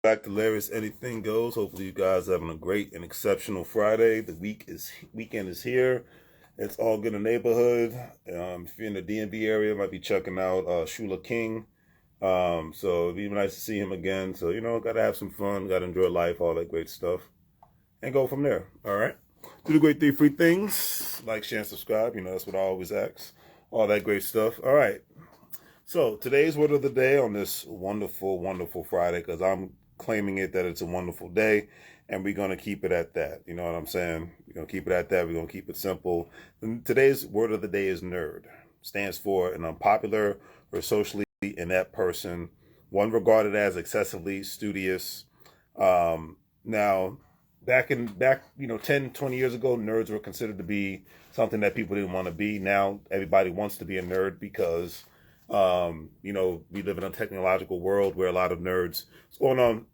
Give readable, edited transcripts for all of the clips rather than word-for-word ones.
Back to Larry's Anything Goes. Hopefully you guys are having a great and exceptional Friday. The weekend is here. It's all good in the neighborhood. If you're in the DMV area, might be checking out Shula King. So it'd be nice to see him again. So gotta have some fun, gotta enjoy life, all that great stuff, and go from there. All right. Do the great 3 free things: like, share, and subscribe. That's what I always ask. All that great stuff. All right. So today's word of the day on this wonderful, wonderful Friday, because I'm claiming it that it's a wonderful day, and we're going to keep it at that. You know what I'm saying? We're going to keep it at that. We're going to keep it simple. And today's word of the day is nerd. Stands for an unpopular or socially inept person, one regarded as excessively studious. Now, back 10, 20 years ago, nerds were considered to be something that people didn't want to be. Now everybody wants to be a nerd because we live in a technological world where a lot of nerds. What's going on,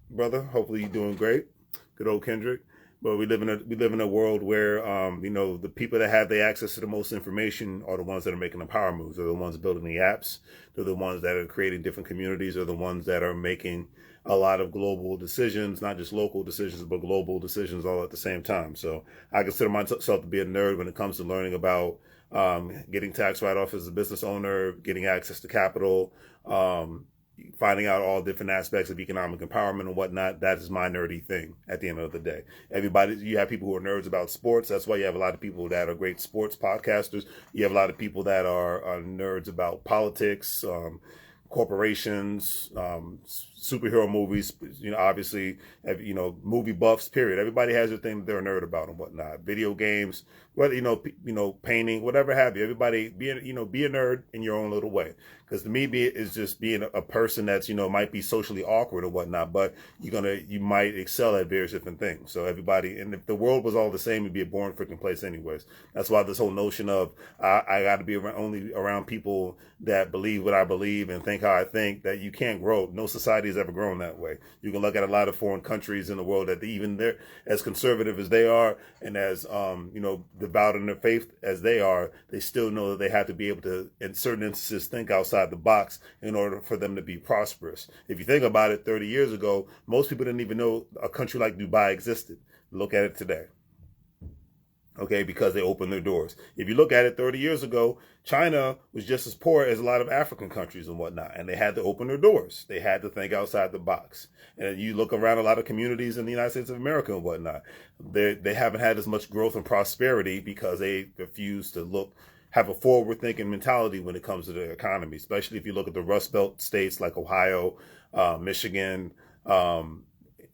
brother? Hopefully you're doing great. Good old Kendrick. But we live in a world where the people that have the access to the most information are the ones that are making the power moves. They're the ones building the apps. They're the ones that are creating different communities. They're the ones that are making a lot of global decisions, not just local decisions, but global decisions all at the same time. So I consider myself to be a nerd when it comes to learning about getting tax write-off as a business owner, getting access to capital, finding out all different aspects of economic empowerment and whatnot. That is my nerdy thing at the end of the day. You have people who are nerds about sports. That's why you have a lot of people that are great sports podcasters. You have a lot of people that are nerds about politics, corporations, superhero movies, obviously, movie buffs, period. Everybody has their thing that they're a nerd about and whatnot. Video games, whether, painting, whatever have you. Everybody be a nerd in your own little way. Because to me, is just being a person that's, might be socially awkward or whatnot, but you might excel at various different things. So everybody, and if the world was all the same, it'd be a boring freaking place anyways. That's why this whole notion of, I got to be only around people that believe what I believe and think how I think, that you can't grow. No society has ever grown that way. You can look at a lot of foreign countries in the world that even they're as conservative as they are and as, devout in their faith as they are, they still know that they have to be able to, in certain instances, think outside the box in order for them to be prosperous. If you think about it, 30 years ago, most people didn't even know a country like Dubai existed. Look at it today. Okay, because they opened their doors. If you look at it 30 years ago, China was just as poor as a lot of African countries and whatnot, and they had to open their doors. They had to think outside the box. And you look around a lot of communities in the United States of America and whatnot, they haven't had as much growth and prosperity because they refuse to have a forward-thinking mentality when it comes to the economy, especially if you look at the Rust Belt states like Ohio, Michigan,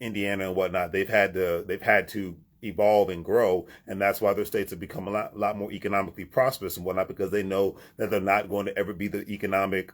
Indiana, and whatnot. They've had to evolve and grow, and that's why their states have become a lot more economically prosperous and whatnot, because they know that they're not going to ever be the economic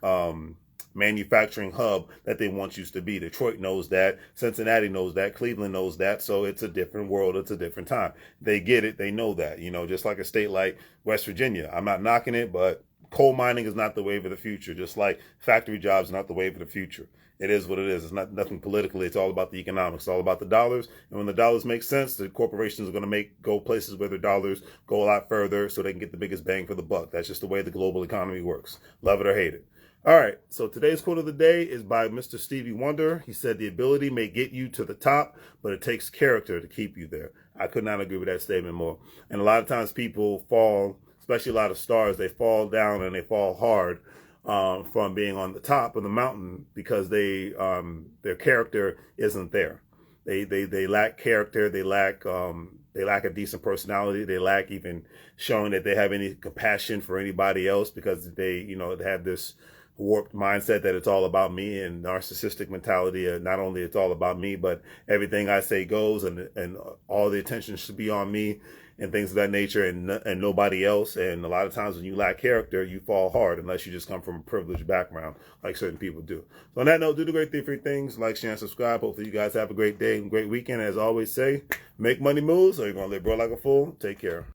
manufacturing hub that they once used to be. Detroit knows that, Cincinnati knows that, Cleveland knows that. So it's a different world, it's a different time. They get it, they know that, just like a state like West Virginia. I'm not knocking it, but coal mining is not the wave of the future, just like factory jobs are not the wave of the future. It is what it is. It's nothing politically. It's all about the economics. It's all about the dollars. And when the dollars make sense, the corporations are going to go places where their dollars go a lot further so they can get the biggest bang for the buck. That's just the way the global economy works. Love it or hate it. All right. So today's quote of the day is by Mr. Stevie Wonder. He said, "The ability may get you to the top, but it takes character to keep you there." I could not agree with that statement more. And a lot of times people fall, especially a lot of stars, they fall down and they fall hard from being on the top of the mountain because their character isn't there. They lack character. They lack a decent personality. They lack even showing that they have any compassion for anybody else, because they have this warped mindset that it's all about me, and narcissistic mentality. Not only it's all about me, but everything I say goes, and all the attention should be on me, and things of that nature, and nobody else. And a lot of times when you lack character, you fall hard, unless you just come from a privileged background like certain people do. So on that note, do the great 3 free things: like, share, and subscribe. Hopefully you guys have a great day and great weekend. As I always say, make money moves, or you're going to live bro like a fool. Take care.